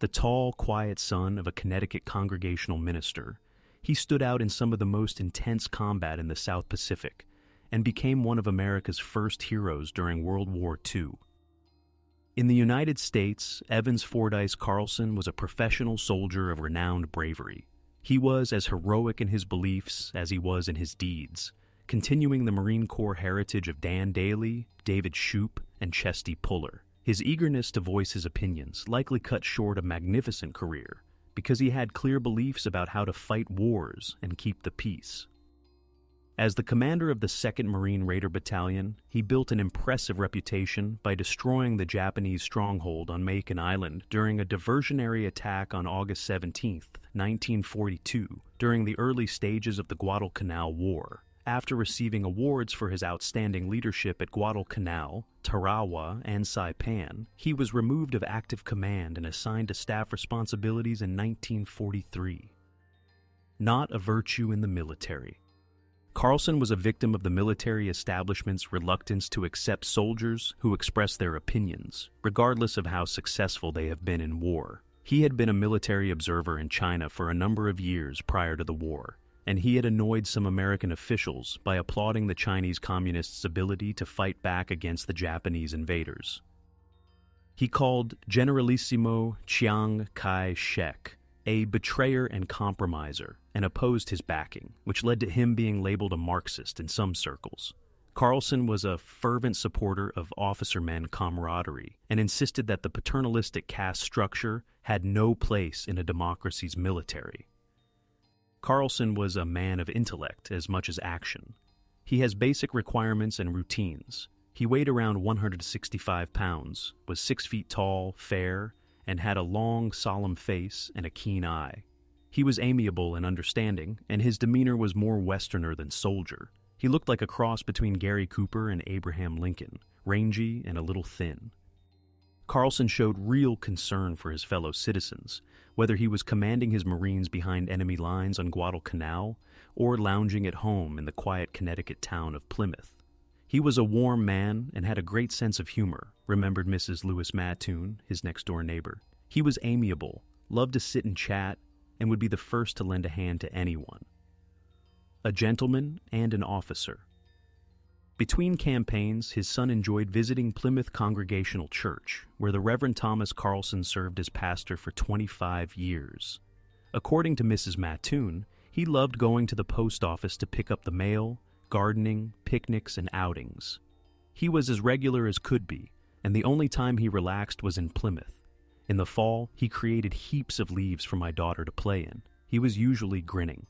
The tall, quiet son of a Connecticut Congregational minister, he stood out in some of the most intense combat in the South Pacific and became one of America's first heroes during World War II. In the United States, Evans Fordyce Carlson was a professional soldier of renowned bravery. He was as heroic in his beliefs as he was in his deeds, continuing the Marine Corps heritage of Dan Dailey, David Shoup, and Chesty Puller. His eagerness to voice his opinions likely cut short a magnificent career because he had clear beliefs about how to fight wars and keep the peace. As the commander of the 2nd Marine Raider Battalion, he built an impressive reputation by destroying the Japanese stronghold on Makin Island during a diversionary attack on August 17, 1942, during the early stages of the Guadalcanal War. After receiving awards for his outstanding leadership at Guadalcanal, Tarawa, and Saipan, he was removed of active command and assigned to staff responsibilities in 1943. Not a virtue in the military. Carlson was a victim of the military establishment's reluctance to accept soldiers who express their opinions, regardless of how successful they have been in war. He had been a military observer in China for a number of years prior to the war, and he had annoyed some American officials by applauding the Chinese Communists' ability to fight back against the Japanese invaders. He called Generalissimo Chiang Kai-shek a betrayer and compromiser, and opposed his backing, which led to him being labeled a Marxist in some circles. Carlson was a fervent supporter of officer-men camaraderie and insisted that the paternalistic caste structure had no place in a democracy's military. Carlson was a man of intellect as much as action. He has basic requirements and routines. He weighed around 165 pounds, was 6 feet tall, fair, and had a long, solemn face and a keen eye. He was amiable and understanding, and his demeanor was more Westerner than soldier. He looked like a cross between Gary Cooper and Abraham Lincoln, rangy and a little thin. Carlson showed real concern for his fellow citizens, whether he was commanding his Marines behind enemy lines on Guadalcanal or lounging at home in the quiet Connecticut town of Plymouth. He was a warm man and had a great sense of humor, remembered Mrs. Lewis Mattoon, his next-door neighbor. He was amiable, loved to sit and chat, and would be the first to lend a hand to anyone. A gentleman and an officer. Between campaigns, his son enjoyed visiting Plymouth Congregational Church, where the Reverend Thomas Carlson served as pastor for 25 years. According to Mrs. Mattoon, he loved going to the post office to pick up the mail, gardening, picnics, and outings. He was as regular as could be, and the only time he relaxed was in Plymouth. In the fall, he created heaps of leaves for my daughter to play in. He was usually grinning.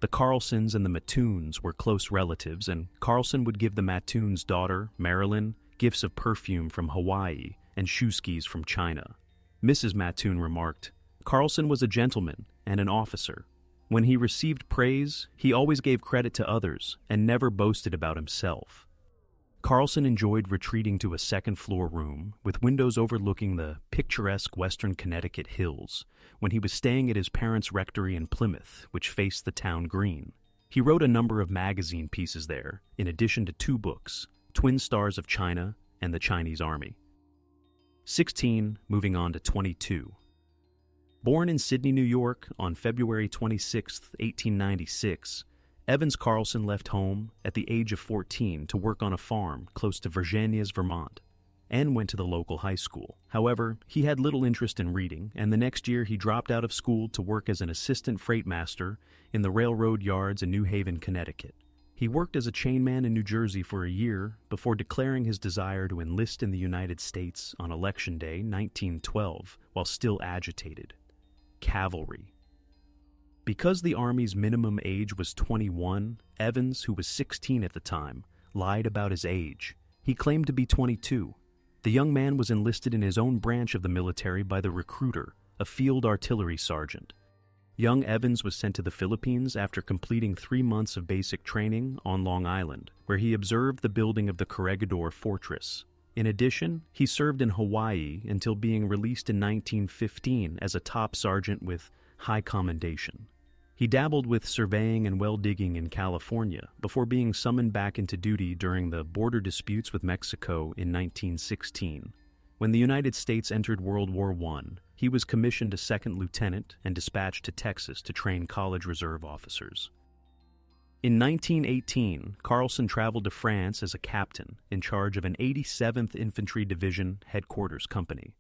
The Carlsons and the Mattoons were close relatives, and Carlson would give the Mattoons' daughter, Marilyn, gifts of perfume from Hawaii and shoe skis from China. Mrs. Mattoon remarked, "Carlson was a gentleman and an officer. When he received praise, he always gave credit to others and never boasted about himself." Carlson enjoyed retreating to a second-floor room with windows overlooking the picturesque western Connecticut hills when he was staying at his parents' rectory in Plymouth, which faced the town green. He wrote a number of magazine pieces there, in addition to 2 books, Twin Stars of China and the Chinese Army. 16, moving on to 22. Born in Sydney, New York on February 26, 1896, Evans Carlson left home at the age of 14 to work on a farm close to Virginia's, Vermont, and went to the local high school. However, he had little interest in reading, and the next year he dropped out of school to work as an assistant freight master in the railroad yards in New Haven, Connecticut. He worked as a chainman in New Jersey for a year before declaring his desire to enlist in the United States on Election Day 1912 while still agitated. Cavalry. Because the Army's minimum age was 21, Evans, who was 16 at the time, lied about his age. He claimed to be 22. The young man was enlisted in his own branch of the military by the recruiter, a field artillery sergeant. Young Evans was sent to the Philippines after completing 3 months of basic training on Long Island, where he observed the building of the Corregidor Fortress. In addition, he served in Hawaii until being released in 1915 as a top sergeant with high commendation. He dabbled with surveying and well digging in California before being summoned back into duty during the border disputes with Mexico in 1916. When the United States entered World War I, he was commissioned a second lieutenant and dispatched to Texas to train college reserve officers. In 1918, Carlson traveled to France as a captain in charge of an 87th Infantry Division headquarters company.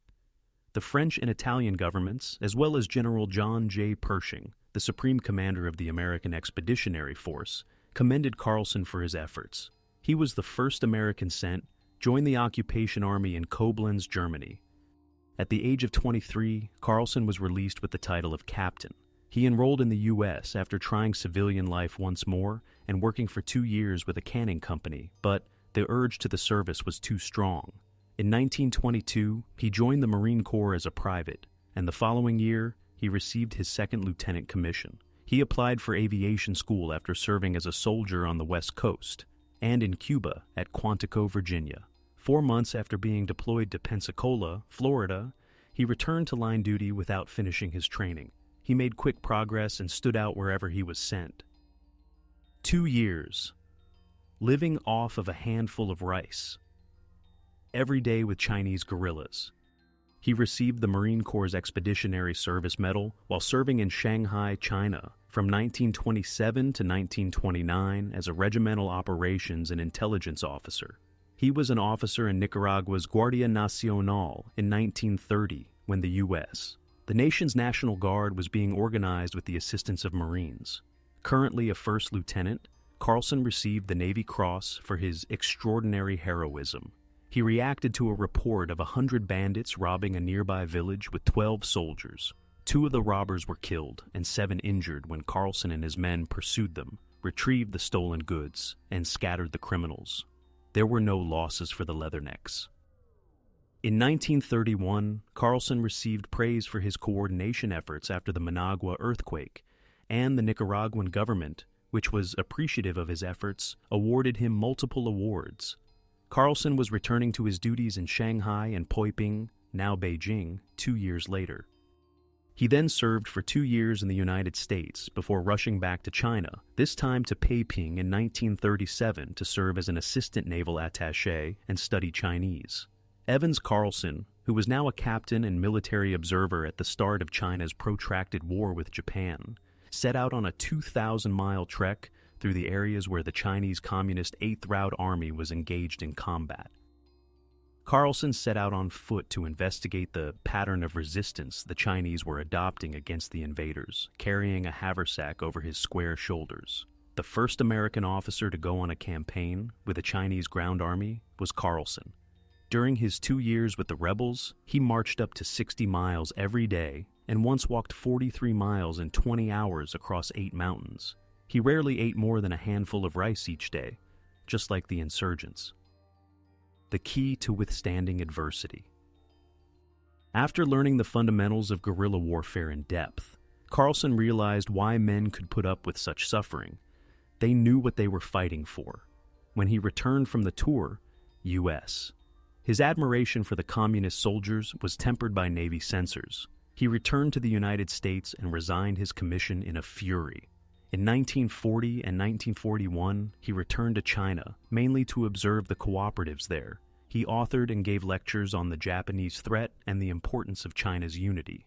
The French and Italian governments, as well as General John J. Pershing, the supreme commander of the American Expeditionary Force, commended Carlson for his efforts. He was the first American sent, joined the occupation army in Koblenz, Germany. At the age of 23, Carlson was released with the title of captain. He enrolled in the U.S. after trying civilian life once more and working for 2 years with a canning company, but the urge to the service was too strong. In 1922, he joined the Marine Corps as a private, and the following year, he received his second lieutenant commission. He applied for aviation school after serving as a soldier on the West Coast and in Cuba at Quantico, Virginia. 4 months after being deployed to Pensacola, Florida, he returned to line duty without finishing his training. He made quick progress and stood out wherever he was sent. 2 years. Living off of a handful of rice. Every day with Chinese guerrillas. He received the Marine Corps' Expeditionary Service Medal while serving in Shanghai, China, from 1927 to 1929 as a regimental operations and intelligence officer. He was an officer in Nicaragua's Guardia Nacional in 1930 when the U.S., the nation's National Guard, was being organized with the assistance of Marines. Currently a first lieutenant, Carlson received the Navy Cross for his extraordinary heroism. He reacted to a report of 100 bandits robbing a nearby village with 12 soldiers. 2 of the robbers were killed and 7 injured when Carlson and his men pursued them, retrieved the stolen goods, and scattered the criminals. There were no losses for the Leathernecks. In 1931, Carlson received praise for his coordination efforts after the Managua earthquake, and the Nicaraguan government, which was appreciative of his efforts, awarded him multiple awards. Carlson was returning to his duties in Shanghai and Poiping, now Beijing, 2 years later. He then served for 2 years in the United States before rushing back to China, this time to Peiping in 1937 to serve as an assistant naval attaché and study Chinese. Evans Carlson, who was now a captain and military observer at the start of China's protracted war with Japan, set out on a 2,000-mile trek through the areas where the Chinese Communist 8th Route Army was engaged in combat. Carlson set out on foot to investigate the pattern of resistance the Chinese were adopting against the invaders, carrying a haversack over his square shoulders. The first American officer to go on a campaign with a Chinese ground army was Carlson. During his 2 years with the rebels, he marched up to 60 miles every day and once walked 43 miles in 20 hours across 8 mountains. He rarely ate more than a handful of rice each day, just like the insurgents. The key to withstanding adversity. After learning the fundamentals of guerrilla warfare in depth, Carlson realized why men could put up with such suffering. They knew what they were fighting for. When he returned from the tour, U.S., his admiration for the communist soldiers was tempered by Navy censors. He returned to the United States and resigned his commission in a fury. In 1940 and 1941, he returned to China, mainly to observe the cooperatives there. He authored and gave lectures on the Japanese threat and the importance of China's unity.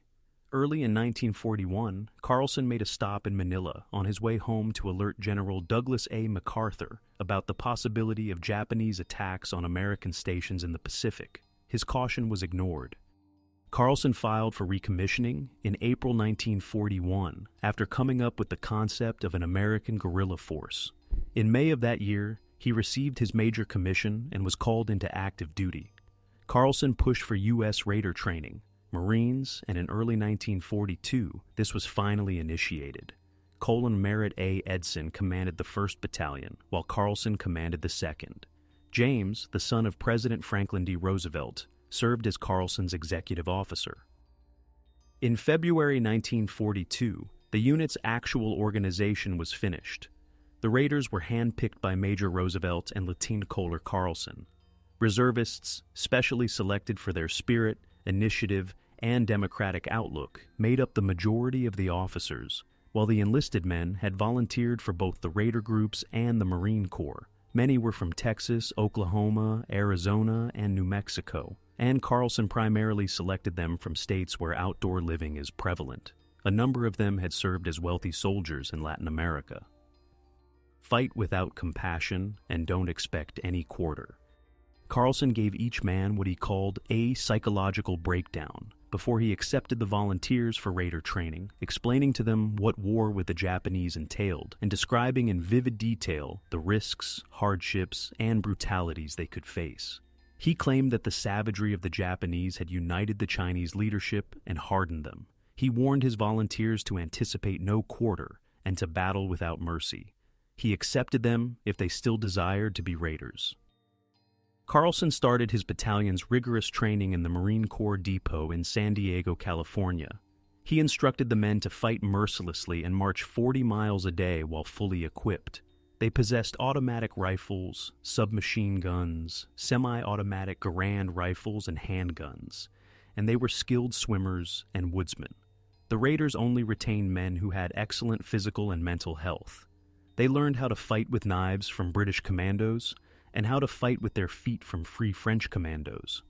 Early in 1941, Carlson made a stop in Manila on his way home to alert General Douglas A. MacArthur about the possibility of Japanese attacks on American stations in the Pacific. His caution was ignored. Carlson filed for recommissioning in April 1941 after coming up with the concept of an American guerrilla force. In May of that year, he received his major commission and was called into active duty. Carlson pushed for U.S. Raider training, Marines, and in early 1942, this was finally initiated. Colin Merritt A. Edson commanded the 1st Battalion, while Carlson commanded the 2nd. James, the son of President Franklin D. Roosevelt, served as Carlson's executive officer. In February 1942, the unit's actual organization was finished. The Raiders were handpicked by Major Roosevelt and Lieutenant Kohler Carlson. Reservists, specially selected for their spirit, initiative, and democratic outlook, made up the majority of the officers, while the enlisted men had volunteered for both the Raider groups and the Marine Corps. Many were from Texas, Oklahoma, Arizona, and New Mexico. and Carlson primarily selected them from states where outdoor living is prevalent. A number of them had served as wealthy soldiers in Latin America. Fight without compassion and don't expect any quarter. Carlson gave each man what he called a psychological breakdown before he accepted the volunteers for raider training, explaining to them what war with the Japanese entailed and describing in vivid detail the risks, hardships, and brutalities they could face. He claimed that the savagery of the Japanese had united the Chinese leadership and hardened them. He warned his volunteers to anticipate no quarter and to battle without mercy. He accepted them if they still desired to be raiders. Carlson started his battalion's rigorous training in the Marine Corps Depot in San Diego, California. He instructed the men to fight mercilessly and march 40 miles a day while fully equipped. They possessed automatic rifles, submachine guns, semi-automatic Garand rifles, and handguns, and they were skilled swimmers and woodsmen. The raiders only retained men who had excellent physical and mental health. They learned how to fight with knives from British commandos and how to fight with their feet from Free French commandos.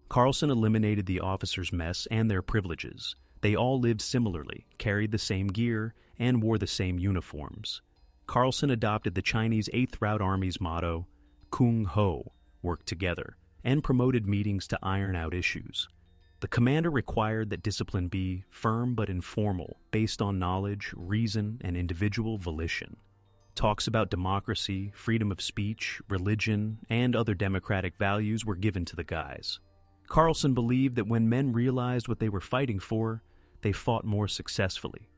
Carlson eliminated the officers' mess and their privileges. They all lived similarly, carried the same gear, and wore the same uniforms. Carlson adopted the Chinese 8th Route Army's motto, Gung-Ho, work together, and promoted meetings to iron out issues. The commander required that discipline be firm but informal, based on knowledge, reason, and individual volition. Talks about democracy, freedom of speech, religion, and other democratic values were given to the guys. Carlson believed that when men realized what they were fighting for, they fought more successfully.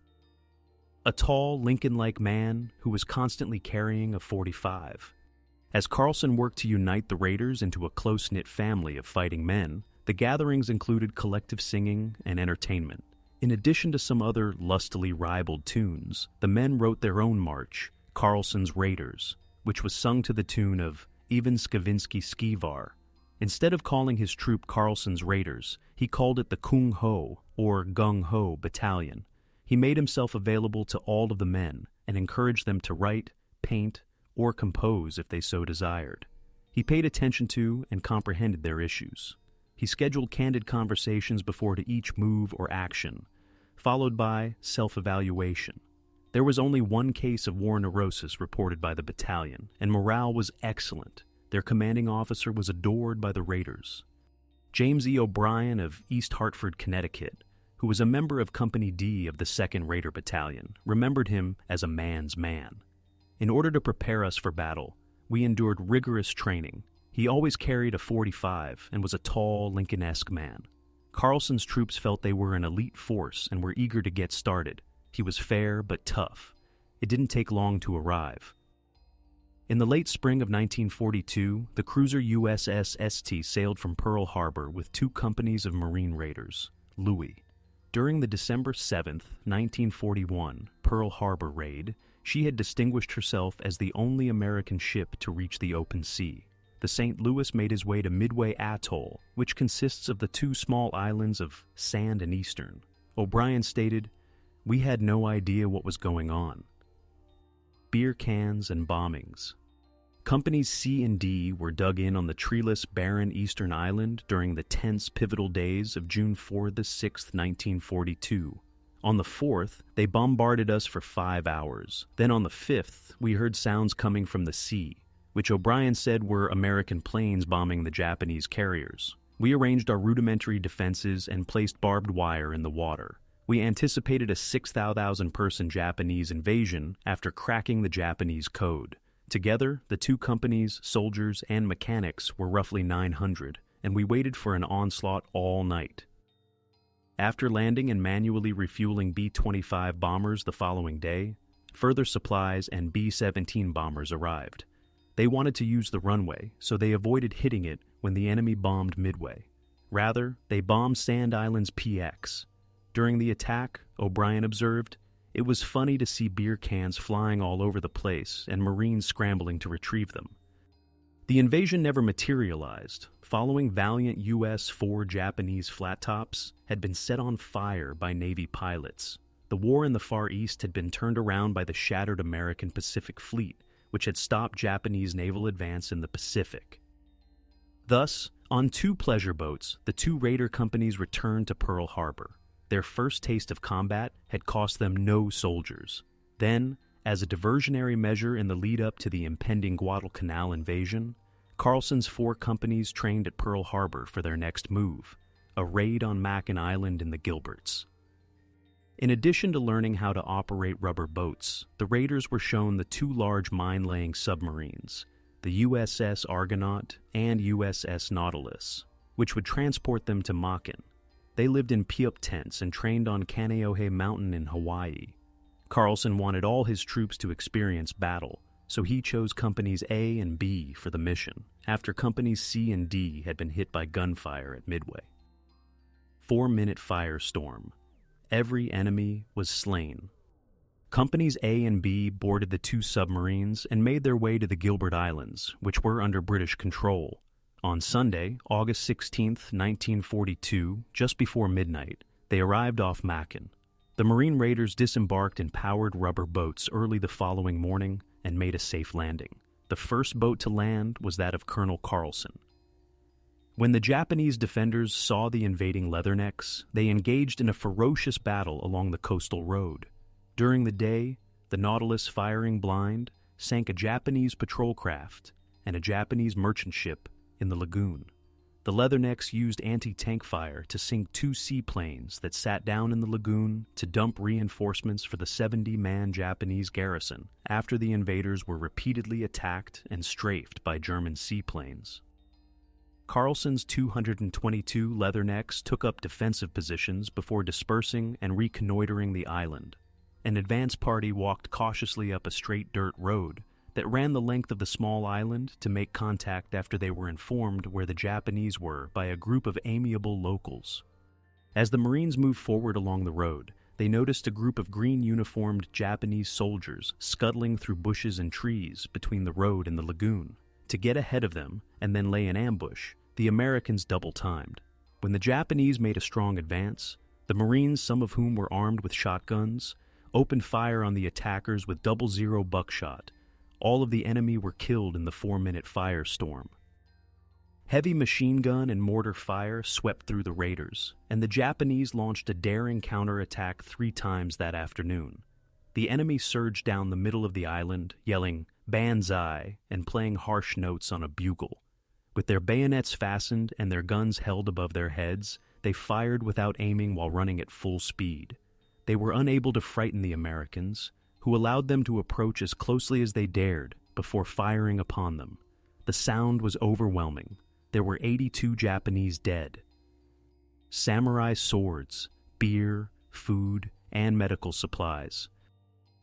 A tall, Lincoln-like man who was constantly carrying a .45. As Carlson worked to unite the raiders into a close-knit family of fighting men, the gatherings included collective singing and entertainment. In addition to some other lustily ribald tunes, the men wrote their own march, Carlson's Raiders, which was sung to the tune of Ivan Skavinsky Skivar. Instead of calling his troop Carlson's Raiders, he called it the Gung-Ho, or Gung-Ho Battalion. He made himself available to all of the men and encouraged them to write, paint, or compose if they so desired. He paid attention to and comprehended their issues. He scheduled candid conversations before to each move or action, followed by self-evaluation. There was only one case of war neurosis reported by the battalion, and morale was excellent. Their commanding officer was adored by the raiders. James E. O'Brien of East Hartford, Connecticut, who was a member of Company D of the 2nd Raider Battalion, remembered him as a man's man. In order to prepare us for battle, we endured rigorous training. He always carried a .45 and was a tall, Lincoln-esque man. Carlson's troops felt they were an elite force and were eager to get started. He was fair but tough. It didn't take long to arrive. In the late spring of 1942, the cruiser USS St. sailed from Pearl Harbor with 2 companies of Marine raiders, Louis. During the December 7, 1941, Pearl Harbor raid, she had distinguished herself as the only American ship to reach the open sea. The St. Louis made his way to Midway Atoll, which consists of the 2 small islands of Sand and Eastern. O'Brien stated, "We had no idea what was going on." Beer cans and bombings. Companies C and D were dug in on the treeless, barren eastern island during the tense, pivotal days of June 4 to 6, 1942. On the 4th, they bombarded us for 5 hours. Then on the 5th, we heard sounds coming from the sea, which O'Brien said were American planes bombing the Japanese carriers. We arranged our rudimentary defenses and placed barbed wire in the water. We anticipated a 6,000-person Japanese invasion after cracking the Japanese code. Together, the 2 companies, soldiers, and mechanics were roughly 900, and we waited for an onslaught all night. After landing and manually refueling B-25 bombers the following day, further supplies and B-17 bombers arrived. They wanted to use the runway, so they avoided hitting it when the enemy bombed Midway. Rather, they bombed Sand Island's PX. During the attack, O'Brien observed, it was funny to see beer cans flying all over the place and Marines scrambling to retrieve them. The invasion never materialized. Following valiant U.S. 4 Japanese flat tops had been set on fire by Navy pilots. The war in the Far East had been turned around by the shattered American Pacific Fleet, which had stopped Japanese naval advance in the Pacific. Thus, on 2 pleasure boats, the 2 raider companies returned to Pearl Harbor. Their first taste of combat had cost them no soldiers. Then, as a diversionary measure in the lead-up to the impending Guadalcanal invasion, Carlson's 4 companies trained at Pearl Harbor for their next move, a raid on Makin Island in the Gilberts. In addition to learning how to operate rubber boats, the raiders were shown the 2 large mine-laying submarines, the USS Argonaut and USS Nautilus, which would transport them to Makin. They lived in piop tents and trained on Kaneohe Mountain in Hawaii. Carlson wanted all his troops to experience battle, so he chose Companies A and B for the mission, after Companies C and D had been hit by gunfire at Midway. 4-minute firestorm. Every enemy was slain. Companies A and B boarded the 2 submarines and made their way to the Gilbert Islands, which were under British control. On Sunday, August 16, 1942, just before midnight, they arrived off Makin. The Marine raiders disembarked in powered rubber boats early the following morning and made a safe landing. The first boat to land was that of Colonel Carlson. When the Japanese defenders saw the invading Leathernecks, they engaged in a ferocious battle along the coastal road. During the day, the Nautilus, firing blind, sank a Japanese patrol craft and a Japanese merchant ship in the lagoon. The Leathernecks used anti-tank fire to sink 2 seaplanes that sat down in the lagoon to dump reinforcements for the 70-man Japanese garrison after the invaders were repeatedly attacked and strafed by German seaplanes. Carlson's 222 Leathernecks took up defensive positions before dispersing and reconnoitering the island. An advance party walked cautiously up a straight dirt road that ran the length of the small island to make contact after they were informed where the Japanese were by a group of amiable locals. As the Marines moved forward along the road, they noticed a group of green-uniformed Japanese soldiers scuttling through bushes and trees between the road and the lagoon. To get ahead of them and then lay in ambush, the Americans double-timed. When the Japanese made a strong advance, the Marines, some of whom were armed with shotguns, opened fire on the attackers with 00 buckshot. All of the enemy were killed in the 4-minute firestorm. Heavy machine gun and mortar fire swept through the raiders, and the Japanese launched a daring counterattack 3 times that afternoon. The enemy surged down the middle of the island, yelling, "Banzai," and playing harsh notes on a bugle. With their bayonets fastened and their guns held above their heads, they fired without aiming while running at full speed. They were unable to frighten the Americans, who allowed them to approach as closely as they dared before firing upon them. The sound was overwhelming. There were 82 Japanese dead. Samurai swords, beer, food, and medical supplies.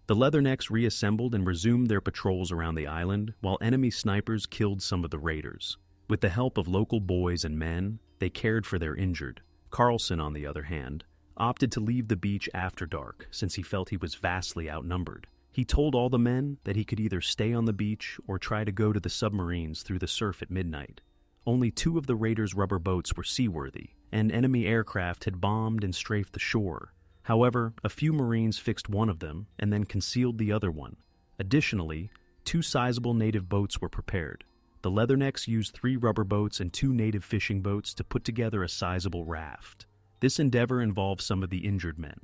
The Leathernecks reassembled and resumed their patrols around the island, while enemy snipers killed some of the raiders. With the help of local boys and men, they cared for their injured. Carlson, on the other hand, opted to leave the beach after dark since he felt he was vastly outnumbered. He told all the men that he could either stay on the beach or try to go to the submarines through the surf at midnight. Only 2 of the raiders' rubber boats were seaworthy, and enemy aircraft had bombed and strafed the shore. However, a few Marines fixed one of them and then concealed the other one. Additionally, 2 sizable native boats were prepared. The Leathernecks used 3 rubber boats and 2 native fishing boats to put together a sizable raft. This endeavor involved some of the injured men.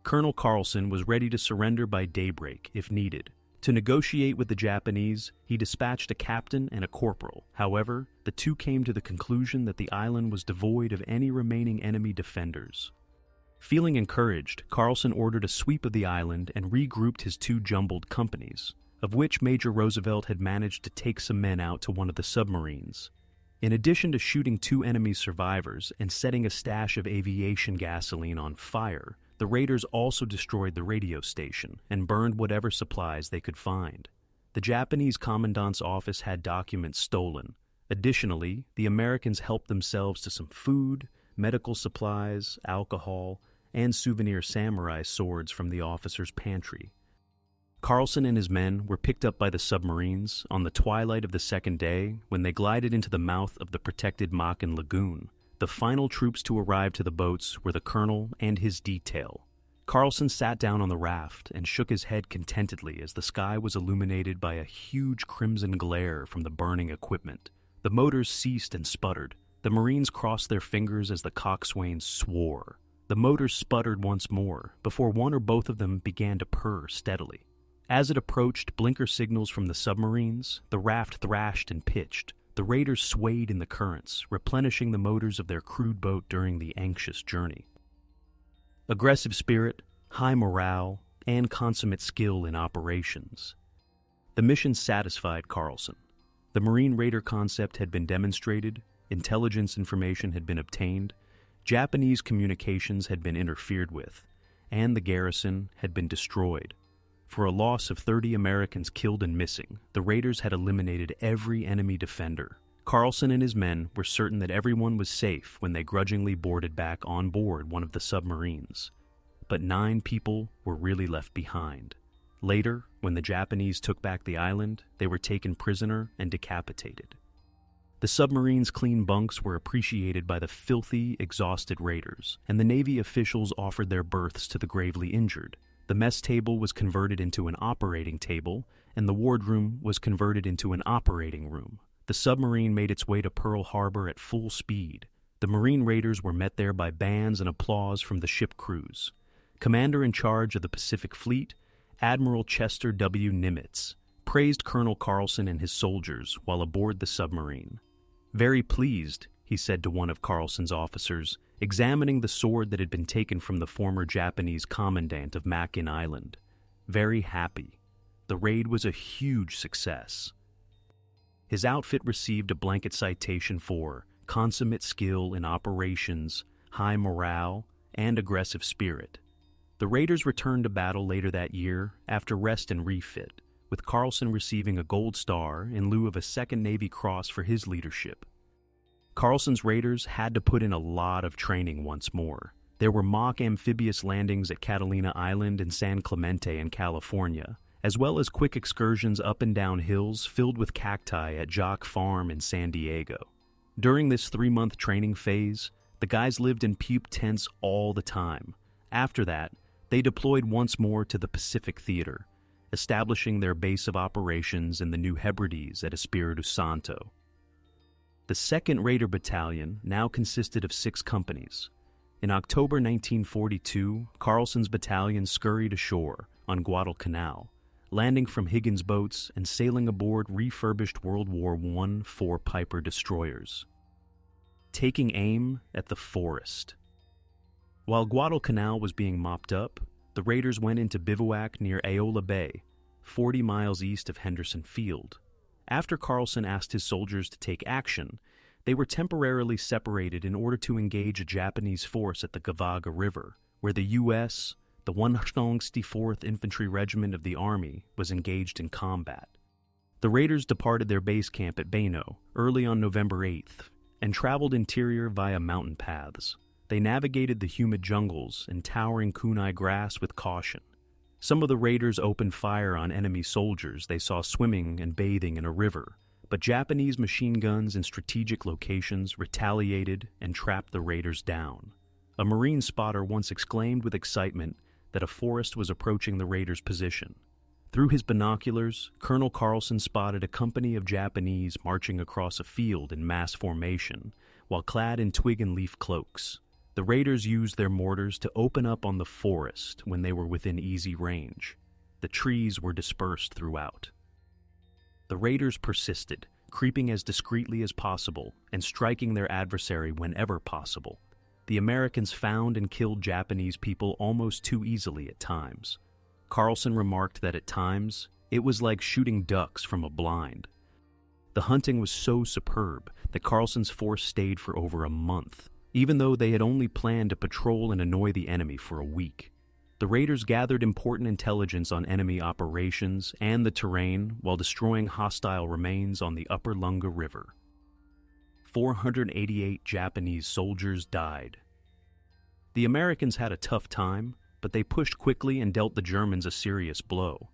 Colonel Carlson was ready to surrender by daybreak if needed. To negotiate with the Japanese, he dispatched a captain and a corporal. However, the 2 came to the conclusion that the island was devoid of any remaining enemy defenders. Feeling encouraged, Carlson ordered a sweep of the island and regrouped his 2 jumbled companies, of which Major Roosevelt had managed to take some men out to one of the submarines. In addition to shooting 2 enemy survivors and setting a stash of aviation gasoline on fire, the raiders also destroyed the radio station and burned whatever supplies they could find. The Japanese commandant's office had documents stolen. Additionally, the Americans helped themselves to some food, medical supplies, alcohol, and souvenir samurai swords from the officer's pantry. Carlson and his men were picked up by the submarines on the twilight of the second day when they glided into the mouth of the protected Makin Lagoon. The final troops to arrive to the boats were the colonel and his detail. Carlson sat down on the raft and shook his head contentedly as the sky was illuminated by a huge crimson glare from the burning equipment. The motors ceased and sputtered. The Marines crossed their fingers as the coxswains swore. The motors sputtered once more, before one or both of them began to purr steadily. As it approached blinker signals from the submarines, the raft thrashed and pitched. The raiders swayed in the currents, replenishing the motors of their crude boat during the anxious journey. Aggressive spirit, high morale, and consummate skill in operations. The mission satisfied Carlson. The Marine Raider concept had been demonstrated, intelligence information had been obtained, Japanese communications had been interfered with, and the garrison had been destroyed. For a loss of 30 Americans killed and missing, the raiders had eliminated every enemy defender. Carlson and his men were certain that everyone was safe when they grudgingly boarded back on board one of the submarines. But 9 people were really left behind. Later, when the Japanese took back the island, they were taken prisoner and decapitated. The submarine's clean bunks were appreciated by the filthy, exhausted raiders, and the Navy officials offered their berths to the gravely injured. The mess table was converted into an operating table, and the wardroom was converted into an operating room. The submarine made its way to Pearl Harbor at full speed. The Marine Raiders were met there by bands and applause from the ship crews. Commander in charge of the Pacific Fleet, Admiral Chester W. Nimitz, praised Colonel Carlson and his soldiers while aboard the submarine. "Very pleased," he said to one of Carlson's officers, examining the sword that had been taken from the former Japanese commandant of Makin Island. "Very happy. The raid was a huge success." His outfit received a blanket citation for consummate skill in operations, high morale, and aggressive spirit. The raiders returned to battle later that year after rest and refit, with Carlson receiving a gold star in lieu of a second Navy Cross for his leadership. Carlson's raiders had to put in a lot of training once more. There were mock amphibious landings at Catalina Island and San Clemente in California, as well as quick excursions up and down hills filled with cacti at Jock Farm in San Diego. During this 3-month training phase, the guys lived in pupe tents all the time. After that, they deployed once more to the Pacific Theater, establishing their base of operations in the New Hebrides at Espiritu Santo. The 2nd Raider Battalion now consisted of 6 companies. In October 1942, Carlson's battalion scurried ashore on Guadalcanal, landing from Higgins boats and sailing aboard refurbished World War I 4 Piper destroyers. Taking aim at the forest. While Guadalcanal was being mopped up, the raiders went into bivouac near Aola Bay, 40 miles east of Henderson Field. After Carlson asked his soldiers to take action, they were temporarily separated in order to engage a Japanese force at the Gavaga River, where the U.S., the 164th Infantry Regiment of the Army, was engaged in combat. The raiders departed their base camp at Bano early on November 8th and traveled interior via mountain paths. They navigated the humid jungles and towering kunai grass with caution. Some of the raiders opened fire on enemy soldiers they saw swimming and bathing in a river, but Japanese machine guns in strategic locations retaliated and trapped the raiders down. A Marine spotter once exclaimed with excitement that a forest was approaching the raiders' position. Through his binoculars, Colonel Carlson spotted a company of Japanese marching across a field in mass formation, while clad in twig and leaf cloaks. The raiders used their mortars to open up on the forest when they were within easy range. The trees were dispersed throughout. The raiders persisted, creeping as discreetly as possible and striking their adversary whenever possible. The Americans found and killed Japanese people almost too easily at times. Carlson remarked that at times, it was like shooting ducks from a blind. The hunting was so superb that Carlson's force stayed for over a month, even though they had only planned to patrol and annoy the enemy for a week. The raiders gathered important intelligence on enemy operations and the terrain while destroying hostile remains on the upper Lunga River. 488 Japanese soldiers died. The Americans had a tough time, but they pushed quickly and dealt the Germans a serious blow.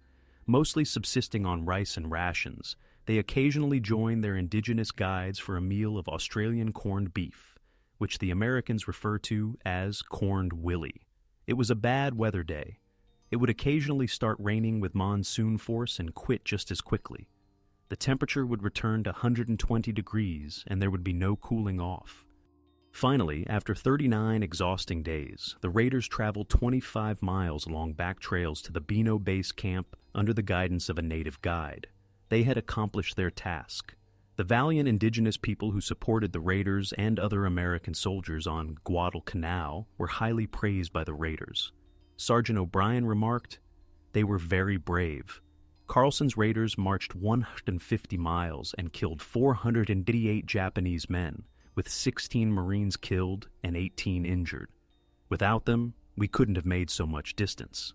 Mostly subsisting on rice and rations, they occasionally joined their indigenous guides for a meal of Australian corned beef, which the Americans refer to as corned willy. It was a bad weather day. It would occasionally start raining with monsoon force and quit just as quickly. The temperature would return to 120 degrees and there would be no cooling off. Finally, after 39 exhausting days, the raiders traveled 25 miles along back trails to the Bino base camp under the guidance of a native guide. They had accomplished their task. The valiant indigenous people who supported the raiders and other American soldiers on Guadalcanal were highly praised by the raiders. Sergeant O'Brien remarked, "They were very brave. Carlson's raiders marched 150 miles and killed 488 Japanese men, with 16 Marines killed and 18 injured. Without them, we couldn't have made so much distance."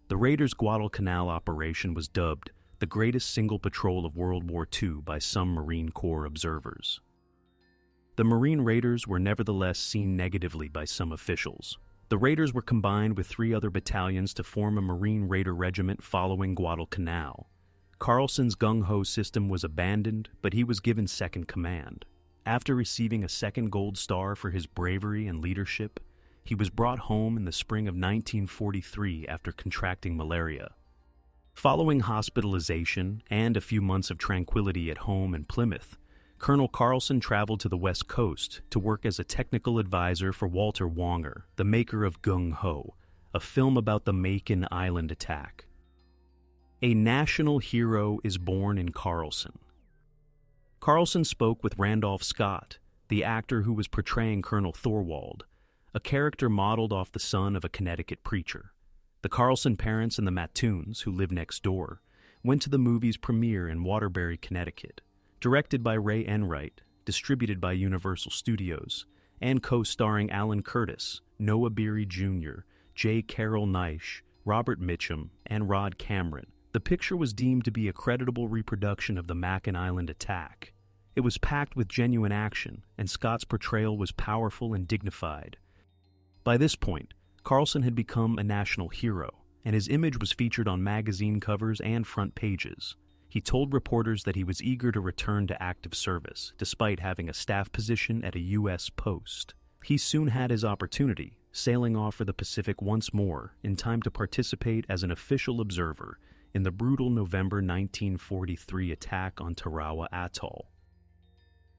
The raiders' Guadalcanal operation was dubbed the greatest single patrol of World War II by some Marine Corps observers. The Marine raiders were nevertheless seen negatively by some officials. The raiders were combined with 3 other battalions to form a Marine Raider regiment following Guadalcanal. Carlson's Gung-Ho system was abandoned, but he was given second command. After receiving a second Gold Star for his bravery and leadership, he was brought home in the spring of 1943 after contracting malaria. Following hospitalization and a few months of tranquility at home in Plymouth, Colonel Carlson traveled to the West Coast to work as a technical advisor for Walter Wonger, the maker of Gung-Ho, a film about the Makin Island attack. A national hero is born in Carlson. Carlson spoke with Randolph Scott, the actor who was portraying Colonel Thorwald, a character modeled off the son of a Connecticut preacher. The Carlson parents and the Mattoons, who lived next door, went to the movie's premiere in Waterbury, Connecticut. Directed by Ray Enright, distributed by Universal Studios, and co-starring Alan Curtis, Noah Beery Jr., J. Carroll Naish, Robert Mitchum, and Rod Cameron, the picture was deemed to be a creditable reproduction of the Makin Island attack. It was packed with genuine action, and Scott's portrayal was powerful and dignified. By this point, Carlson had become a national hero, and his image was featured on magazine covers and front pages. He told reporters that he was eager to return to active service, despite having a staff position at a U.S. post. He soon had his opportunity, sailing off for the Pacific once more, in time to participate as an official observer in the brutal November 1943 attack on Tarawa Atoll.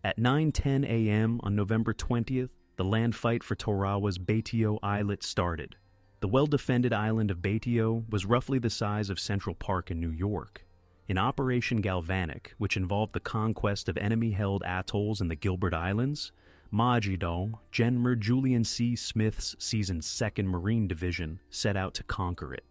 At 9:10 a.m. on November 20th, the land fight for Tarawa's Batio Islet started. The well-defended island of Batio was roughly the size of Central Park in New York. In Operation Galvanic, which involved the conquest of enemy-held atolls in the Gilbert Islands, Majidon, General Julian C. Smith's seasoned 2nd Marine Division set out to conquer it.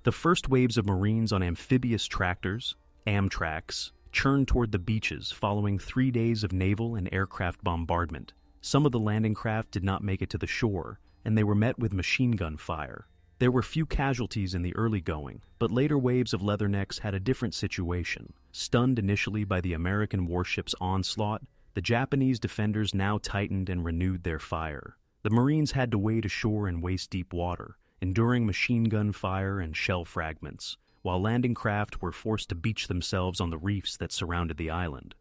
The first waves of Marines on amphibious tractors, Amtraks, churned toward the beaches following 3 days of naval and aircraft bombardment. Some of the landing craft did not make it to the shore, and they were met with machine gun fire. There were few casualties in the early going, but later waves of Leathernecks had a different situation. Stunned initially by the American warship's onslaught, the Japanese defenders now tightened and renewed their fire. The Marines had to wade ashore in waist-deep water, enduring machine gun fire and shell fragments, while landing craft were forced to beach themselves on the reefs that surrounded the island.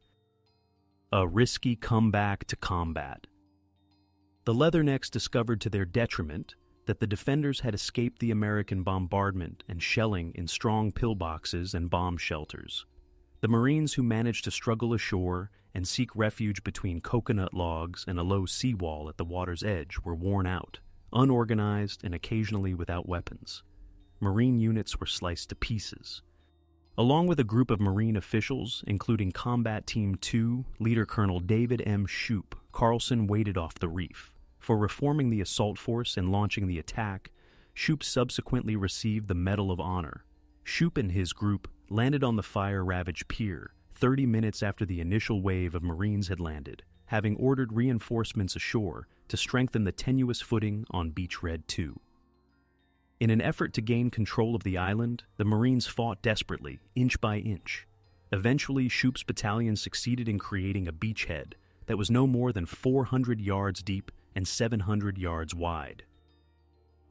A risky comeback to combat. The Leathernecks discovered to their detriment that the defenders had escaped the American bombardment and shelling in strong pillboxes and bomb shelters. The Marines who managed to struggle ashore and seek refuge between coconut logs and a low seawall at the water's edge were worn out, unorganized and occasionally without weapons. Marine units were sliced to pieces. Along with a group of Marine officials, including Combat Team 2, Leader Colonel David M. Shoup, Carlson waited off the reef. For reforming the assault force and launching the attack, Shoup subsequently received the Medal of Honor. Shoup and his group landed on the fire-ravaged pier 30 minutes after the initial wave of Marines had landed, having ordered reinforcements ashore to strengthen the tenuous footing on Beach Red 2. In an effort to gain control of the island, the Marines fought desperately, inch by inch. Eventually, Shoup's battalion succeeded in creating a beachhead that was no more than 400 yards deep and 700 yards wide.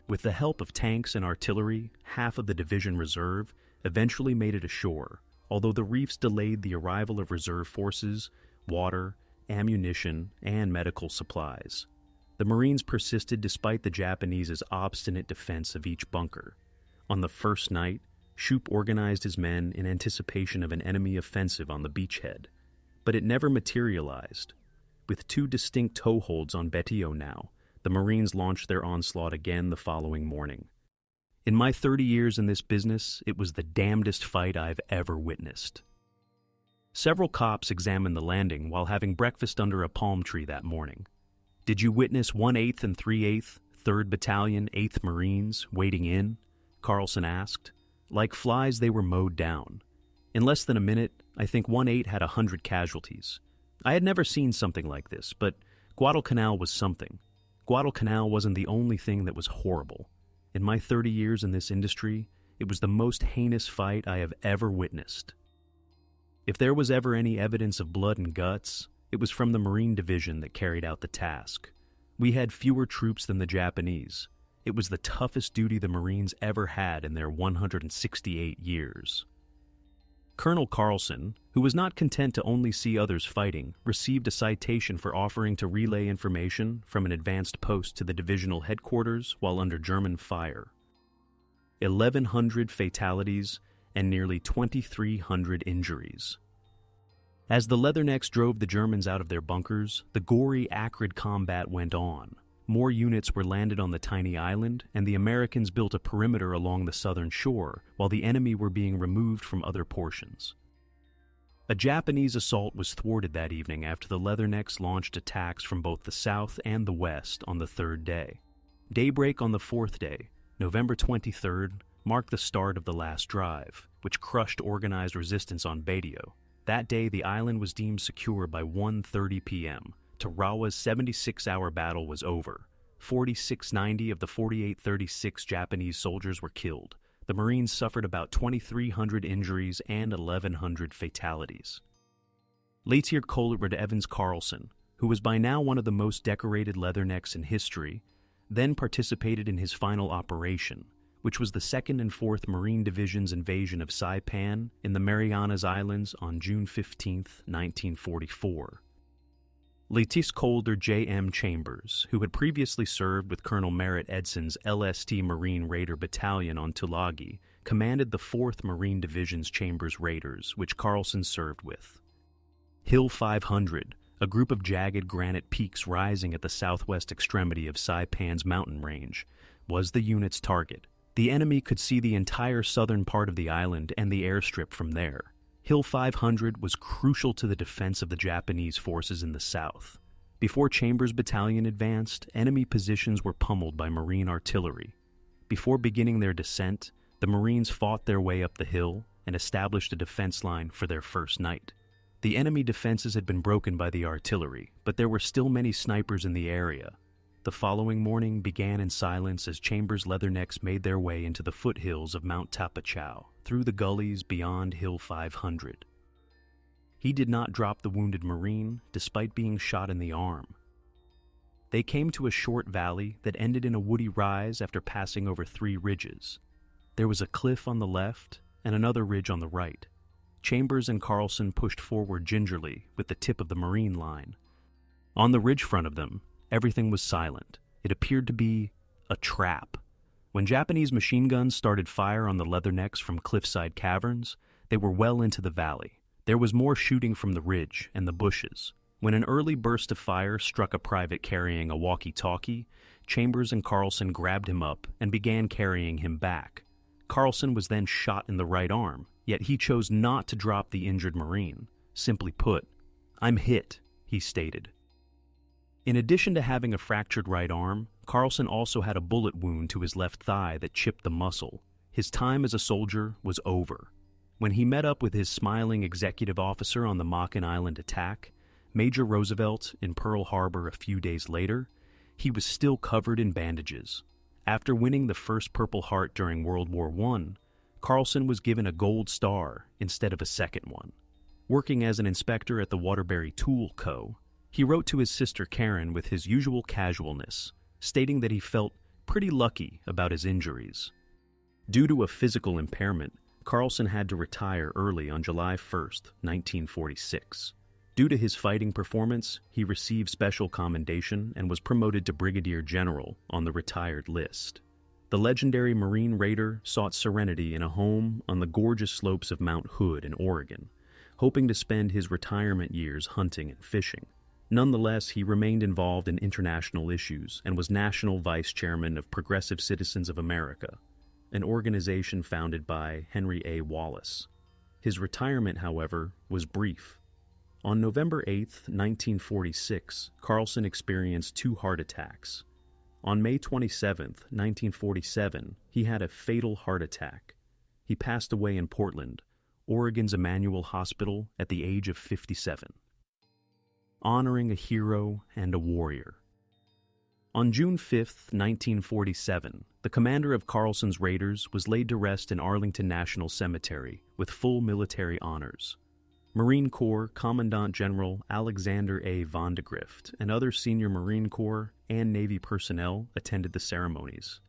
With the help of tanks and artillery, half of the division reserve eventually made it ashore, although the reefs delayed the arrival of reserve forces, water, ammunition, and medical supplies. The Marines persisted despite the Japanese's obstinate defense of each bunker. On the first night, Shoup organized his men in anticipation of an enemy offensive on the beachhead, but it never materialized. With 2 distinct toeholds on Betio now, the Marines launched their onslaught again the following morning. In my 30 years in this business, it was the damnedest fight I've ever witnessed. Several cops examined the landing while having breakfast under a palm tree that morning. "Did you witness 1/8 and 3/8, 3rd Battalion, 8th Marines, wading in?" Carlson asked. Like flies, they were mowed down. In less than a minute, I think 1/8 had 100 casualties. I had never seen something like this, but Guadalcanal was something. Guadalcanal wasn't the only thing that was horrible. In my 30 years in this industry, it was the most heinous fight I have ever witnessed. If there was ever any evidence of blood and guts, it was from the Marine Division that carried out the task. We had fewer troops than the Japanese. It was the toughest duty the Marines ever had in their 168 years. Colonel Carlson, who was not content to only see others fighting, received a citation for offering to relay information from an advanced post to the divisional headquarters while under German fire. 1,100 fatalities and nearly 2,300 injuries. As the Leathernecks drove the Germans out of their bunkers, the gory, acrid combat went on. More units were landed on the tiny island, and the Americans built a perimeter along the southern shore, while the enemy were being removed from other portions. A Japanese assault was thwarted that evening after the Leathernecks launched attacks from both the south and the west on the 3rd day. Daybreak on the 4th day, November 23rd, marked the start of the last drive, which crushed organized resistance on Betio. That day, the island was deemed secure by 1:30 p.m. Tarawa's 76-hour battle was over. 4,690 of the 4,836 Japanese soldiers were killed. The Marines suffered about 2,300 injuries and 1,100 fatalities. Lieutenant Colonel Evans Carlson, who was by now one of the most decorated Leathernecks in history, then participated in his final operation, which was the 2nd and 4th Marine Division's invasion of Saipan in the Marianas Islands on June 15, 1944. Lieutenant Colonel J.M. Chambers, who had previously served with Colonel Merritt Edson's LST Marine Raider Battalion on Tulagi, commanded the 4th Marine Division's Chambers Raiders, which Carlson served with. Hill 500, a group of jagged granite peaks rising at the southwest extremity of Saipan's mountain range, was the unit's target. The enemy could see the entire southern part of the island and the airstrip from there. Hill 500 was crucial to the defense of the Japanese forces in the south. Before Chambers' battalion advanced, enemy positions were pummeled by Marine artillery. Before beginning their descent, the Marines fought their way up the hill and established a defense line for their first night. The enemy defenses had been broken by the artillery, but there were still many snipers in the area. The following morning began in silence as Chambers' Leathernecks made their way into the foothills of Mount Tapachao, through the gullies beyond Hill 500. He did not drop the wounded Marine, despite being shot in the arm. They came to a short valley that ended in a woody rise after passing over 3 ridges. There was a cliff on the left and another ridge on the right. Chambers and Carlson pushed forward gingerly with the tip of the Marine line. On the ridge front of them, everything was silent. It appeared to be a trap. When Japanese machine guns started fire on the Leathernecks from cliffside caverns, they were well into the valley. There was more shooting from the ridge and the bushes. When an early burst of fire struck a private carrying a walkie-talkie, Chambers and Carlson grabbed him up and began carrying him back. Carlson was then shot in the right arm, yet he chose not to drop the injured Marine. Simply put, "I'm hit," he stated. In addition to having a fractured right arm, Carlson also had a bullet wound to his left thigh that chipped the muscle. His time as a soldier was over. When he met up with his smiling executive officer on the Makin Island attack, Major Roosevelt, in Pearl Harbor a few days later, he was still covered in bandages. After winning the first Purple Heart during World War I, Carlson was given a Gold Star instead of a second one. Working as an inspector at the Waterbury Tool Co., he wrote to his sister Karen with his usual casualness, stating that he felt pretty lucky about his injuries. Due to a physical impairment, Carlson had to retire early on July 1st, 1946. Due to his fighting performance, he received special commendation and was promoted to brigadier general on the retired list. The legendary Marine Raider sought serenity in a home on the gorgeous slopes of Mount Hood in Oregon, hoping to spend his retirement years hunting and fishing. Nonetheless, he remained involved in international issues and was national vice chairman of Progressive Citizens of America, an organization founded by Henry A. Wallace. His retirement, however, was brief. On November 8, 1946, Carlson experienced 2 heart attacks. On May 27, 1947, he had a fatal heart attack. He passed away in Portland, Oregon's Emanuel Hospital, at the age of 57. Honoring a hero and a warrior. On June 5, 1947, the commander of Carlson's Raiders was laid to rest in Arlington National Cemetery with full military honors. Marine Corps Commandant General Alexander A. Vandegrift and other senior Marine Corps and Navy personnel attended the ceremonies.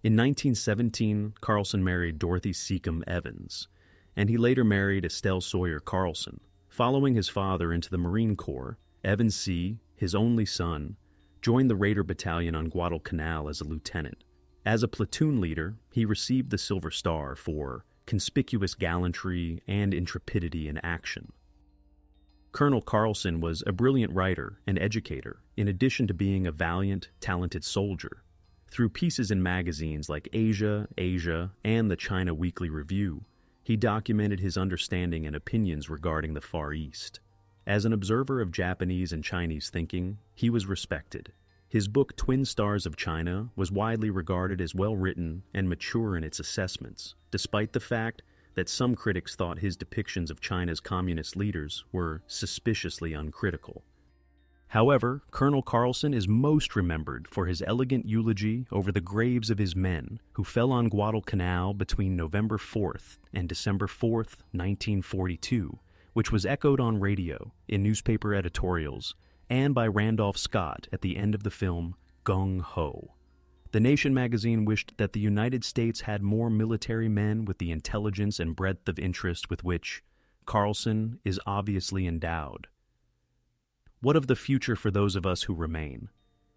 In 1917, Carlson married Dorothy Seacombe Evans, and he later married Estelle Sawyer Carlson. Following his father into the Marine Corps, Evans C., his only son, joined the Raider Battalion on Guadalcanal as a lieutenant. As a platoon leader, he received the Silver Star for conspicuous gallantry and intrepidity in action. Colonel Carlson was a brilliant writer and educator, in addition to being a valiant, talented soldier. Through pieces in magazines like Asia, and the China Weekly Review, he documented his understanding and opinions regarding the Far East. As an observer of Japanese and Chinese thinking, he was respected. His book Twin Stars of China was widely regarded as well-written and mature in its assessments, despite the fact that some critics thought his depictions of China's communist leaders were suspiciously uncritical. However, Colonel Carlson is most remembered for his elegant eulogy over the graves of his men who fell on Guadalcanal between November 4th and December 4th, 1942, which was echoed on radio, in newspaper editorials, and by Randolph Scott at the end of the film Gung-Ho. The Nation magazine wished that the United States had more military men with the intelligence and breadth of interest with which Carlson is obviously endowed. What of the future for those of us who remain?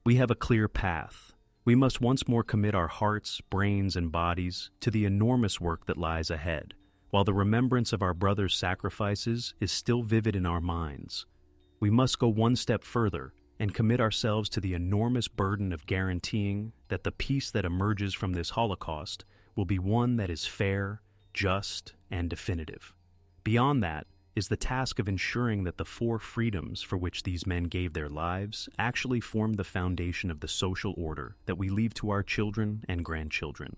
We have a clear path. We must once more commit our hearts, brains, and bodies to the enormous work that lies ahead, while the remembrance of our brothers' sacrifices is still vivid in our minds. We must go one step further and commit ourselves to the enormous burden of guaranteeing that the peace that emerges from this Holocaust will be one that is fair, just, and definitive. Beyond that is the task of ensuring that the 4 freedoms for which these men gave their lives actually form the foundation of the social order that we leave to our children and grandchildren.